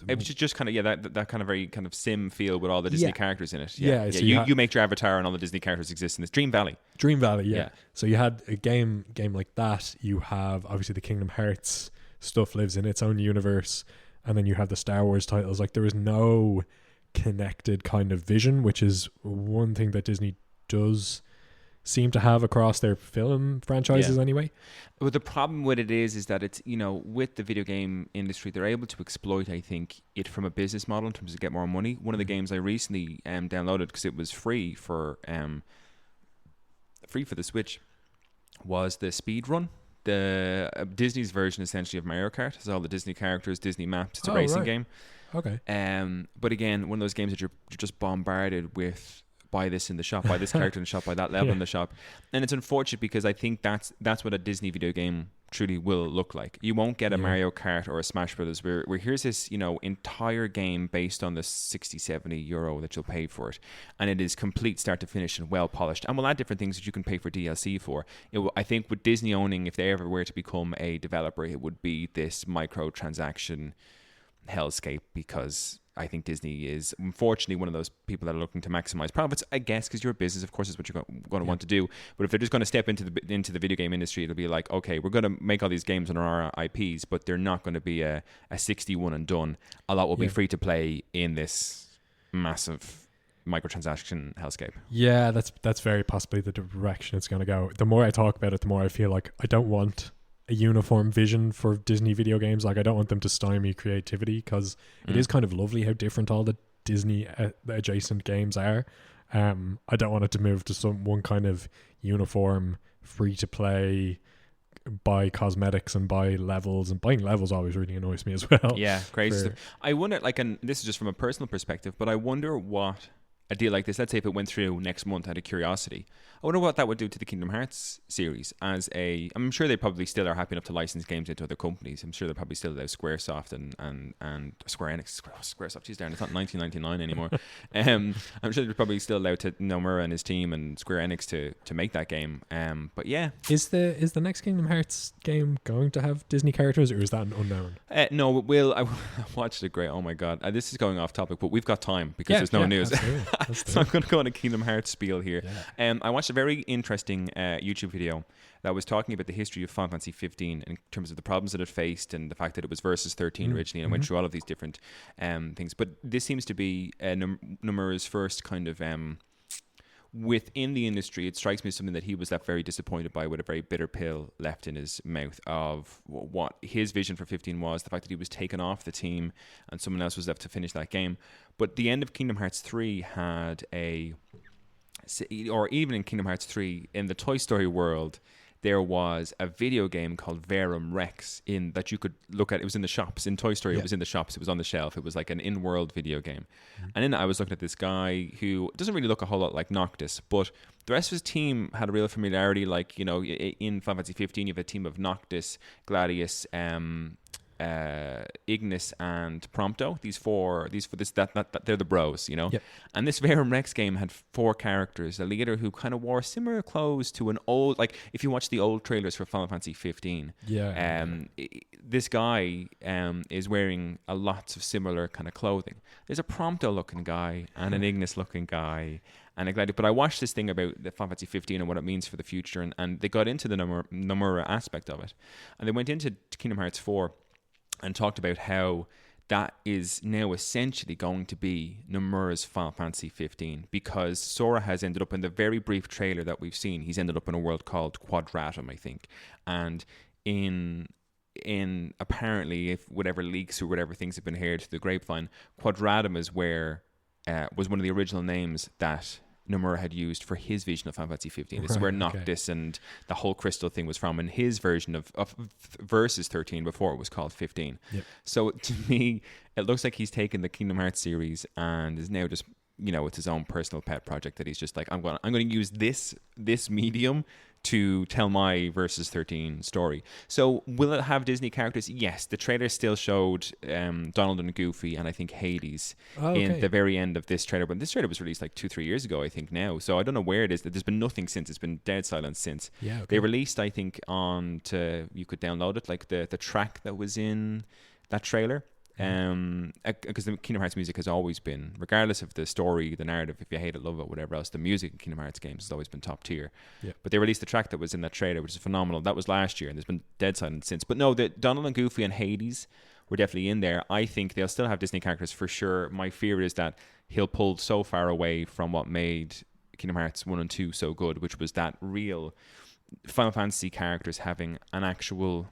It was just kind of that kind of very kind of sim feel with all the Disney characters in it. So you make your avatar and all the Disney characters exist in this Dream Valley. Yeah. So you had a game like that. You have obviously the Kingdom Hearts stuff lives in its own universe, and then you have the Star Wars titles. Like there is no connected kind of vision, which is one thing that Disney does seem to have across their film franchises anyway. But the problem with it is that it's, with the video game industry, they're able to exploit, I think, it from a business model in terms of get more money. One of the games I recently downloaded because it was free for the Switch was the Speed Run Disney's version essentially of Mario Kart. It's all the Disney characters, Disney maps. It's a Oh, racing right. game. Okay. But again, one of those games that you're just bombarded with. Buy this in the shop, buy this character in the shop, buy that level in the shop, and it's unfortunate because I think that's what a Disney video game truly will look like. You won't get a Mario Kart or a Smash Brothers where here's this entire game based on the 60-70 euro that you'll pay for it, and it is complete start to finish and well polished, and we'll add different things that you can pay for DLC for. I think with Disney owning, if they ever were to become a developer, it would be this microtransaction hellscape, because I think Disney is unfortunately one of those people that are looking to maximize profits, I guess, because you're a business, of course, is what you're going to want to do. But if they're just going to step into the video game industry, it'll be like, okay, we're going to make all these games on our IPs, but they're not going to be a 61 and done. A lot will be free to play in this massive microtransaction hellscape. Yeah, that's very possibly the direction it's going to go. The more I talk about it, the more I feel like I don't want a uniform vision for Disney video games. Like, I don't want them to stymie creativity, because it is kind of lovely how different all the Disney adjacent games are. I don't want it to move to one kind of uniform free to play, buy cosmetics and buy levels, and buying levels always really annoys me as well. Yeah, crazy stuff. I wonder, like, and this is just from a personal perspective, but I wonder what a deal like this, let's say if it went through next month out of curiosity, I wonder what that would do to the Kingdom Hearts series. I'm sure they probably still are happy enough to license games into other companies. I'm sure they're probably still allow Squaresoft and Square Enix. Squaresoft, geez, darn, it's not 1999 anymore. I'm sure they're probably still allowed to Nomura and his team and Square Enix to make that game. But yeah, is the next Kingdom Hearts game going to have Disney characters, or is that an unknown? No, it will. I watched it. Great. Oh my god, this is going off topic, but we've got time because there's no news. So I'm going to go on a Kingdom Hearts spiel here. Yeah. I watched a very interesting YouTube video that was talking about the history of Final Fantasy 15 in terms of the problems that it faced and the fact that it was versus 13 originally, and went through all of these different things. But this seems to be Nomura's first kind of within the industry. It strikes me as something that he was left very disappointed by, with a very bitter pill left in his mouth of what his vision for 15 was, the fact that he was taken off the team and someone else was left to finish that game. But the end of Kingdom Hearts 3 had or even in Kingdom Hearts 3, in the Toy Story world, there was a video game called Verum Rex that you could look at. It was in the shops. In Toy Story, it was in the shops. It was on the shelf. It was like an in-world video game. And then I was looking at this guy who doesn't really look a whole lot like Noctis, but the rest of his team had a real familiarity. Like, in Final Fantasy 15, you have a team of Noctis, Gladius, Ignis and Prompto. They're the bros, Yep. And this Verum Rex game had 4 characters, a leader who kind of wore similar clothes to an old, like if you watch the old trailers for Final Fantasy 15, this guy is wearing a lots of similar kind of clothing. There's a Prompto looking guy and an Ignis looking guy and a Gladius. But I watched this thing about the Final Fantasy 15 and what it means for the future, and they got into the Nomura aspect of it, and they went into Kingdom Hearts 4 and talked about how that is now essentially going to be Nomura's Final Fantasy 15, because Sora has ended up, in the very brief trailer that we've seen, he's ended up in a world called Quadratum, I think. And in apparently, if whatever leaks or whatever things have been heard to the grapevine, Quadratum is where was one of the original names that Nomura had used for his vision of Final Fantasy 15. This is where Noctis and the whole crystal thing was from, in his version of Versus 13 before it was called 15. Yep. So to me, it looks like he's taken the Kingdom Hearts series and is now just, it's his own personal pet project that he's just like, I'm going to use this medium to tell my Versus 13 story. So will it have Disney characters? Yes. The trailer still showed Donald and Goofy and I think Hades in the very end of this trailer. But this trailer was released like 2-3 years ago, I think now. So I don't know where it is. There's been nothing since. It's been dead silent since. Yeah, okay. They released, I think, you could download it, like the track that was in that trailer. Because the Kingdom Hearts music has always been, regardless of the story, the narrative, if you hate it, love it, whatever else, the music in Kingdom Hearts games has always been top tier. Yep. But they released the track that was in that trailer, which is phenomenal. That was last year, and there's been dead silent since. But no, the Donald and Goofy and Hades were definitely in there. I think they'll still have Disney characters for sure. My fear is that he'll pull so far away from what made Kingdom Hearts 1 and 2 so good, which was that real Final Fantasy characters having an actual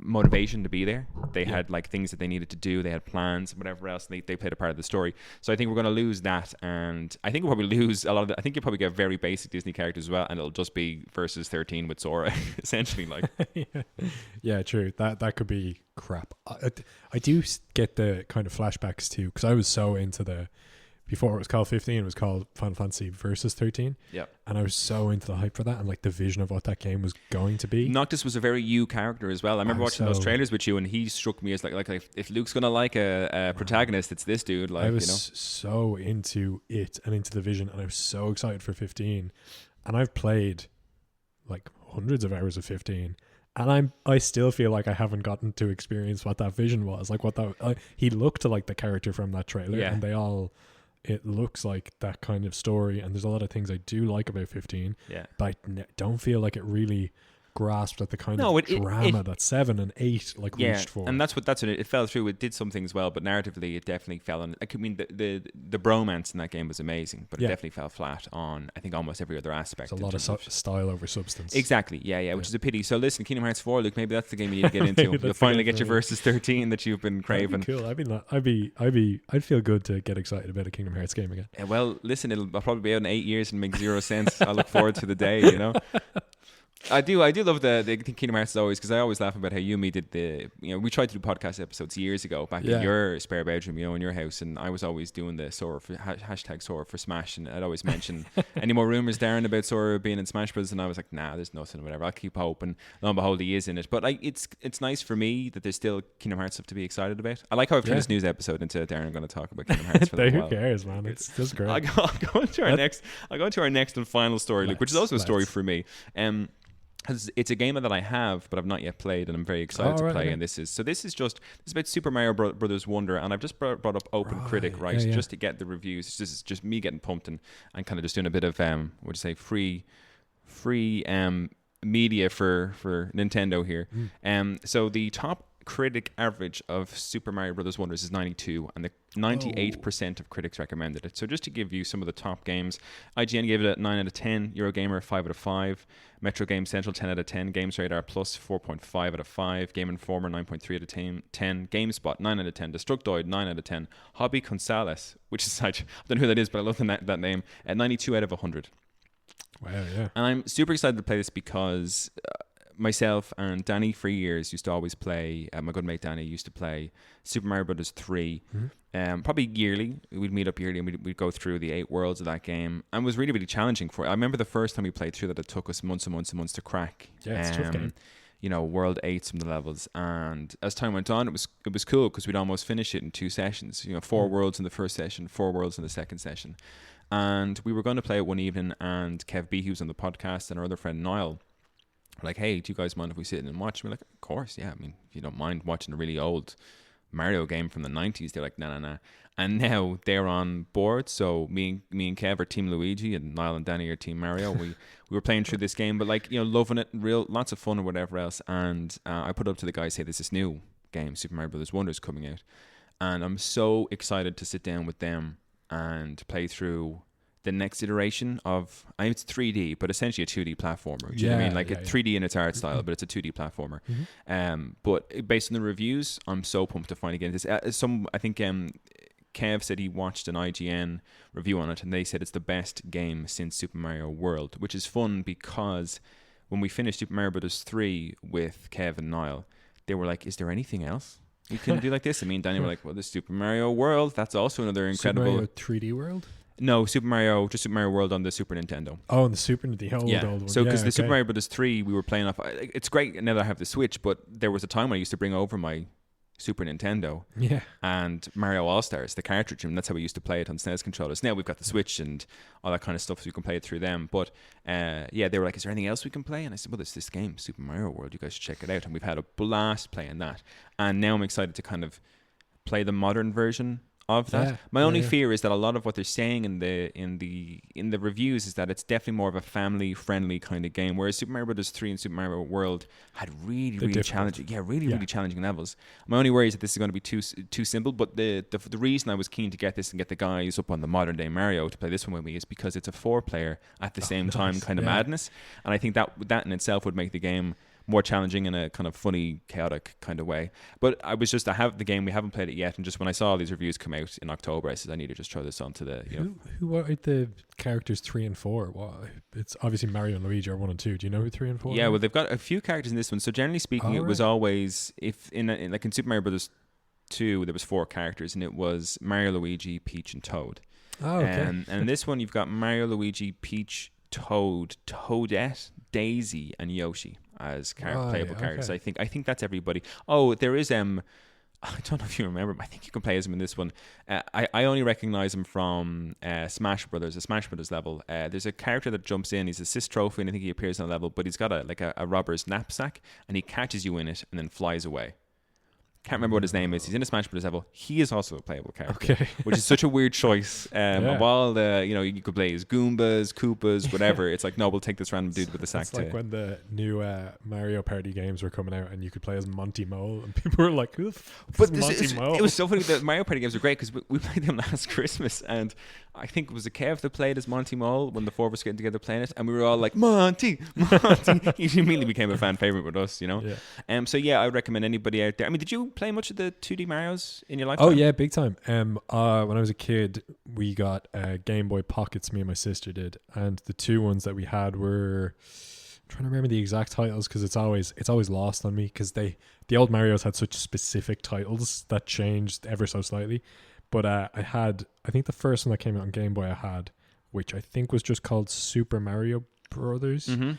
motivation to be there. They had like things that they needed to do. They had plans and whatever else. And they played a part of the story. So I think we're going to lose that, and I think we'll probably lose a lot of the, I think you'll probably get very basic Disney characters as well, and it'll just be versus 13 with Sora essentially. Like yeah, true. That could be crap. I do get the kind of flashbacks too, because I was so into the, before it was called 15, it was called Final Fantasy Versus 13. Yeah. And I was so into the hype for that and like the vision of what that game was going to be. Noctis was a very you character as well. I remember watching those trailers with you, and he struck me as like if Luke's gonna like a protagonist, it's this dude. Like, I was so into it and into the vision, and I was so excited for 15. And I've played like hundreds of hours of 15. And I still feel like I haven't gotten to experience what that vision was. Like what that he looked like the character from that trailer, and it looks like that kind of story, and there's a lot of things I do like about 15, but I don't feel like it really grasped at the kind of drama that 7 and 8 like reached for. And that's what it fell through. It did some things well, but narratively it definitely fell on. I mean, the bromance in that game was amazing, but it definitely fell flat on, I think, almost every other aspect. It's a lot of style over substance. Exactly, which is a pity. So listen, Kingdom Hearts 4, Luke, maybe that's the game you need to get into. You'll finally get your Versus 13 that you've been craving. Cool. I'd feel good to get excited about a Kingdom Hearts game again. Well, listen, it'll probably be out in 8 years and make 0 sense. I look forward to the day, you know. I do love the Kingdom Hearts always, because I always laugh about how you and me did we tried to do podcast episodes years ago back in your spare bedroom, in your house, and I was always doing the Sora for hashtag Sora for Smash, and I'd always mention any more rumors, Darren, about Sora being in Smash Bros, and I was like, nah, there's nothing, whatever, I'll keep hope, and lo and behold, he is in it. But it's nice for me that there's still Kingdom Hearts stuff to be excited about. I like how I've turned this news episode into Darren, I'm going to talk about Kingdom Hearts for a while. Who cares, man? It's just great. I'll go into our next and final story, Luke, which is also a story for me. It's a game that I have, but I've not yet played, and I'm very excited to play. Okay. And this is about Super Mario Brothers Wonder, and I've just brought up Open Critic, just to get the reviews. This is just me getting pumped and kind of just doing a bit of free media for Nintendo here. So the top critic average of Super Mario Brothers Wonders is 92, and the 98% of critics recommended it. So just to give you some of the top games, IGN gave it a 9 out of 10, Eurogamer 5 out of 5, Metro Game Central 10 out of 10, Games Radar Plus 4.5 out of 5, Game Informer 9.3 out of 10, GameSpot 9 out of 10, Destructoid 9 out of 10, Hobby Gonzalez, which is I don't know who that is, but I love that name, at 92 out of 100. Wow, yeah. And I'm super excited to play this because myself and Danny for years used to always play, my good mate Danny used to play Super Mario Brothers 3, probably yearly. We'd meet up yearly and we'd go through the 8 worlds of that game, and it was really, really challenging for it. I remember the first time we played through that, it took us months and months and months to crack. Yeah, it's a tough game. World 8 some of the levels, and as time went on, it was cool because we'd almost finish it in 2 sessions. 4 worlds in the first session, 4 worlds in the second session, and we were going to play it one evening, and Kev B, who's on the podcast, and our other friend Niall, like, hey, do you guys mind if we sit in and watch? And we're like, of course, yeah. I mean, if you don't mind watching a really old Mario game from the 90s, they're like, nah. And now they're on board. So me and Kev are Team Luigi, and Niall and Danny are Team Mario. We were playing through this game, but loving it, lots of fun or whatever else. And I put up to the guys, hey, there's this new game, Super Mario Brothers Wonder, is coming out, and I'm so excited to sit down with them and play through the next iteration of, it's 3D, but essentially a 2D platformer. Do you know what I mean? Like 3D in its art style, but it's a 2D platformer. But based on the reviews, I'm so pumped to finally get this. I think Kev said he watched an IGN review on it, and they said it's the best game since Super Mario World, which is fun because when we finished Super Mario Brothers 3 with Kev and Niall, they were like, is there anything else you can do like this? And me and Danny were like, well, the Super Mario World, that's also another incredible... Super Mario 3D World? No, just Super Mario World on the Super Nintendo. Oh, on the Super Nintendo, the old one. So because the Super Mario Brothers 3 we were playing off, it's great now that I have the Switch, but there was a time when I used to bring over my Super Nintendo and Mario All-Stars, the cartridge, and that's how we used to play it on SNES controllers. Now we've got the Switch and all that kind of stuff, so we can play it through them. But they were like, is there anything else we can play? And I said, well, there's this game, Super Mario World, you guys should check it out. And we've had a blast playing that. And now I'm excited to kind of play the modern version of that. My only fear is that a lot of what they're saying in the reviews is that it's definitely more of a family friendly kind of game, whereas Super Mario Brothers 3 and Super Mario World had really challenging really challenging levels. My only worry is that this is going to be too simple, but the reason I was keen to get this and get the guys up on the modern day Mario to play this one with me is because it's a 4-player at the same time kind of madness, and I think that in itself would make the game more challenging in a kind of funny, chaotic kind of way. But I have the game, we haven't played it yet, and just when I saw all these reviews come out in October, I said I need to just throw this onto the, Who are the characters 3 and 4? Well, it's obviously Mario and Luigi are 1 and 2. Do you know who 3 and 4 Yeah, are? well, they've got a few characters in this one. So generally speaking, it was always, if in like in Super Mario Brothers 2, there was 4 characters, and it was Mario, Luigi, Peach, and Toad. Oh, okay. And in this one, you've got Mario, Luigi, Peach, Toad, Toadette, Daisy, and Yoshi as playable characters. I think that's everybody. Oh, there is I don't know if you remember, but I think you can play as him in this one. I only recognize him from Smash Brothers, a Smash Brothers level. There's a character that jumps in. He's a assist trophy, and I think he appears on a level. But he's got a robber's knapsack, and he catches you in it and then flies away. Can't remember what his name is. He's in a Smash Bros. Level. He is also a playable character, which is such a weird choice. Of all the, you could play as Goombas, Koopas, whatever. It's like, no, we'll take this random dude with a sack. It's like when the new Mario Party games were coming out, and you could play as Monty Mole, and people were like, "Who the fuck is Monty Mole?" It was so funny. The Mario Party games were great because we played them last Christmas, and I think it was a Kev that played as Monty Mole when the 4 of us getting together playing it, and we were all like, Monty. He immediately became a fan favorite with us, Yeah. So yeah, I would recommend anybody out there. I mean, did you play much of the 2D Marios in your lifetime? Oh yeah, big time. When I was a kid, we got Game Boy Pockets. Me and my sister did, and the 2 ones that we had were, I'm trying to remember the exact titles because it's always lost on me because the old Marios had such specific titles that changed ever so slightly. But I think the first one that came out on Game Boy I had, which I think was just called Super Mario Brothers, and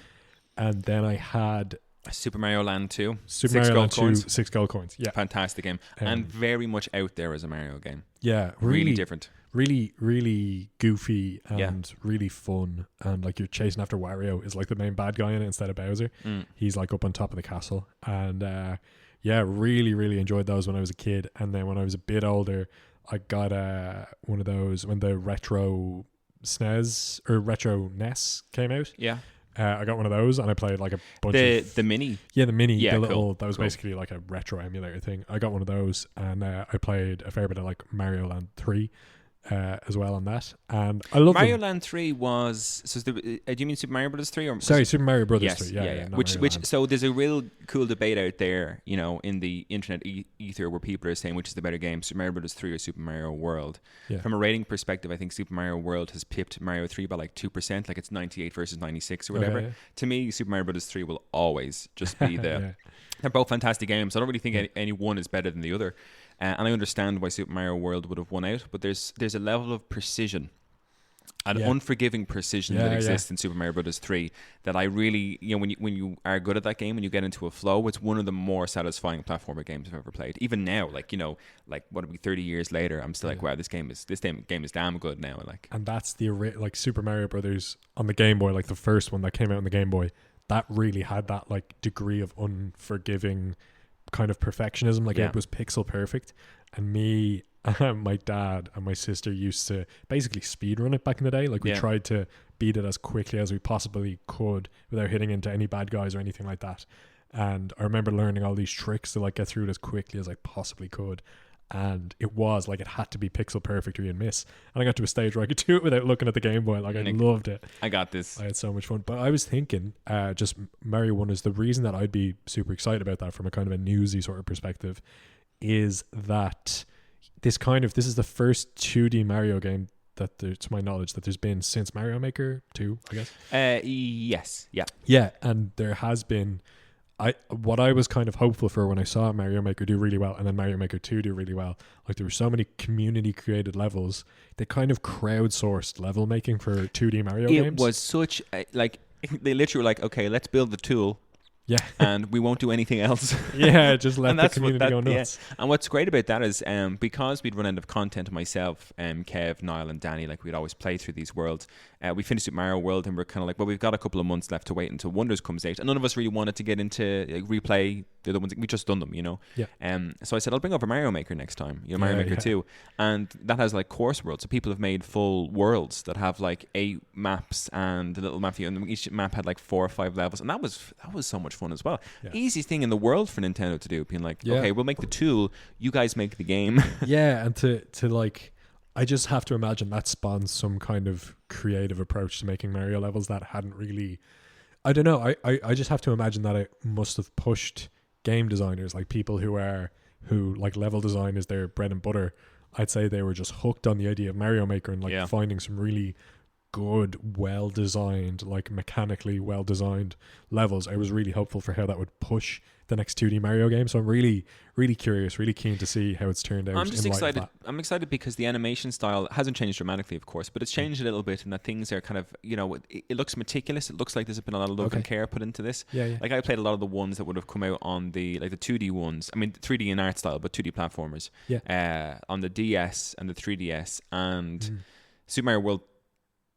then I had Super Mario Land 2. Super Mario Land 2, 6 gold coins. Yeah. Fantastic game. And very much out there as a Mario game. Yeah. Really different. Really, really goofy and really fun. And like you're chasing after Wario is like the main bad guy in it instead of Bowser. He's like up on top of the castle. And really, really enjoyed those when I was a kid. And then when I was a bit older, I got one of those when the retro SNES or retro NES came out. Yeah. I got one of those and I played like a bunch of the mini. Yeah, the mini. Yeah, the little cool. That was basically like a retro emulator thing. I got one of those and I played a fair bit of like Mario Land 3 as well on that. And I love Mario Land 3 was do you mean Super Mario Brothers 3 or Super Mario Brothers 3? Yeah. Which so there's a real cool debate out there, in the internet ether where people are saying which is the better game, Super Mario Brothers 3 or Super Mario World. Yeah. From a rating perspective, I think Super Mario World has pipped Mario 3 by like 2%, like it's 98 versus 96 or whatever. Okay. To me, Super Mario Brothers 3 will always just be the they're both fantastic games. I don't really think any one is better than the other. And I understand why Super Mario World would have won out, but there's a level of precision, an unforgiving precision that exists in Super Mario Brothers 3 that I really, when you are good at that game, when you get into a flow, it's one of the more satisfying platformer games I've ever played. Even now, like what are we 30 years later, I'm still like, wow, this game is damn good now. And that's like Super Mario Brothers on the Game Boy, like the first one that came out on the Game Boy, that really had that like degree of unforgiving kind of perfectionism. Like it was pixel perfect, and me, my dad and my sister used to basically speedrun it back in the day. Like we tried to beat it as quickly as we possibly could without hitting into any bad guys or anything like that. And I remember learning all these tricks to like get through it as quickly as I possibly could. And it was like it had to be pixel perfect or you'd miss. And I got to a stage where I could do it without looking at the Game Boy. Like I loved it. I got this. I had so much fun. But I was thinking, just Mario 1 is the reason that I'd be super excited about that from a kind of a newsy sort of perspective, is that this is the first 2D Mario game that to my knowledge that there's been since Mario Maker 2, I guess. Yes. Yeah. Yeah, and there has been. What I was kind of hopeful for when I saw Mario Maker do really well and then Mario Maker 2 do really well, like there were so many community created levels, they kind of crowdsourced level making for 2D Mario games. It was such they literally were like, okay, let's build the tool. Yeah. And we won't do anything else. Yeah, just let the community go nuts. Yeah. And what's great about that is because we'd run out of content myself, Kev, Niall and Danny, like we'd always play through these worlds. We finished with Mario World and we're kind of like, well, we've got a couple of months left to wait until Wonders comes out. And none of us really wanted to get into replay the other ones. We just done them, Yeah. So I said, I'll bring over Mario Maker next time, Mario Maker 2. And that has like course worlds. So people have made full worlds that have like 8 maps and a little map view. And each map had like 4 or 5 levels. And that was so much fun as well. Yeah. Easiest thing in the world for Nintendo to do, being like, okay, we'll make the tool, you guys make the game. Yeah, and to like, I just have to imagine that spawns some kind of creative approach to making Mario levels that hadn't really I don't know. I just have to imagine that it must have pushed game designers, like people who like level design is their bread and butter. I'd say they were just hooked on the idea of Mario Maker and like finding some really good, well designed, like mechanically well designed levels. I was really hopeful for how that would push the next 2D Mario game. So I'm really, really curious, really keen to see how it's turned out. I'm just excited. I'm excited because the animation style hasn't changed dramatically, of course, but it's changed a little bit, and that things are kind of, it looks meticulous. It looks like there's been a lot of love and care put into this. Yeah. Like I played a lot of the ones that would have come out on the 2D ones. I mean, 3D in art style, but 2D platformers. Yeah. On the DS and the 3DS and Super Mario World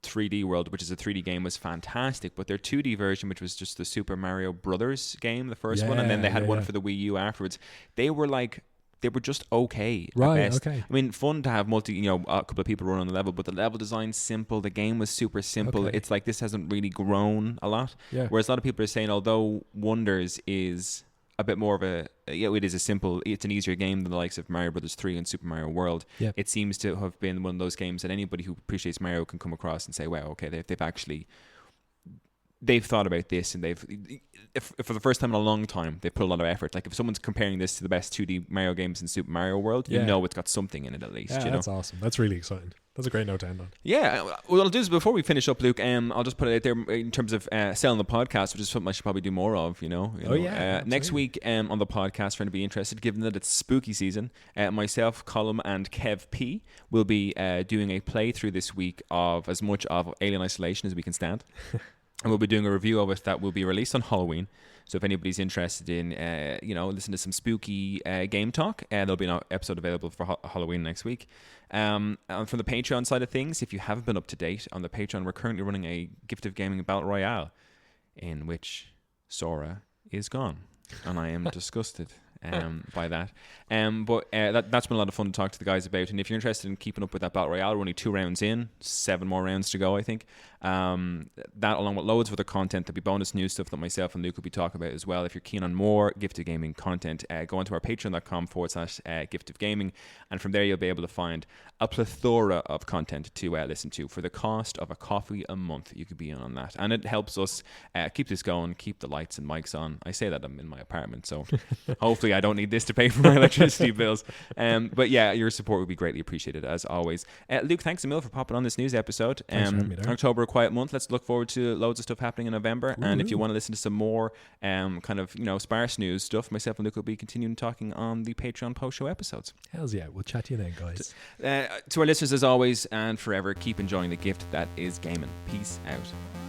3D World, which is a 3D game, was fantastic, but their 2D version, which was just the Super Mario Brothers game, the first one, and then they had one for the Wii U afterwards. They were just okay. Right, at best. okay. I mean, fun to have a couple of people run on the level, but the level design's simple. The game was super simple. Okay. It's like this hasn't really grown a lot. Yeah. Whereas a lot of people are saying, although Wonders is a bit more of it's an easier game than the likes of Mario Brothers 3 and Super Mario World. Yeah. It seems to have been one of those games that anybody who appreciates Mario can come across and say, wow, okay, they've thought about this, and if for the first time in a long time, they've put a lot of effort. Like if someone's comparing this to the best 2D Mario games in Super Mario World, it's got something in it at least. Yeah, that's awesome. That's really exciting. That's a great note to end on. Yeah, what I'll do is before we finish up, Luke, I'll just put it out there in terms of selling the podcast, which is something I should probably do more of. Next week on the podcast, for anybody interested, given that it's spooky season, myself, Colm, and Kev P will be doing a playthrough this week of as much of Alien Isolation as we can stand. And we'll be doing a review of it that will be released on Halloween. So if anybody's interested in, listen to some spooky game talk, there'll be an episode available for Halloween next week. And from the Patreon side of things, if you haven't been up to date on the Patreon, we're currently running a Gift of Gaming Battle Royale in which Sora is gone. And I am disgusted by that. But that's been a lot of fun to talk to the guys about. And if you're interested in keeping up with that Battle Royale, we're only 2 rounds in, 7 more rounds to go, I think. That, along with loads of other content, there'll be bonus news stuff that myself and Luke will be talking about as well. If you're keen on more Gift of Gaming content, go onto our patreon.com/Gift of Gaming. And from there, you'll be able to find a plethora of content to listen to for the cost of a coffee a month. You could be in on that. And it helps us keep this going, keep the lights and mics on. I say that I'm in my apartment, so hopefully I don't need this to pay for my electricity bills. But yeah, your support would be greatly appreciated as always. Luke, thanks a mil for popping on this news episode. Thanks for having me there. October, a quiet month. Let's look forward to loads of stuff happening in November. Ooh. And if you want to listen to some more sparse news stuff, myself and Luke will be continuing talking on the Patreon post-show episodes. Hells yeah. We'll chat to you then, guys. To our listeners, as always and forever, keep enjoying the gift that is gaming. Peace out.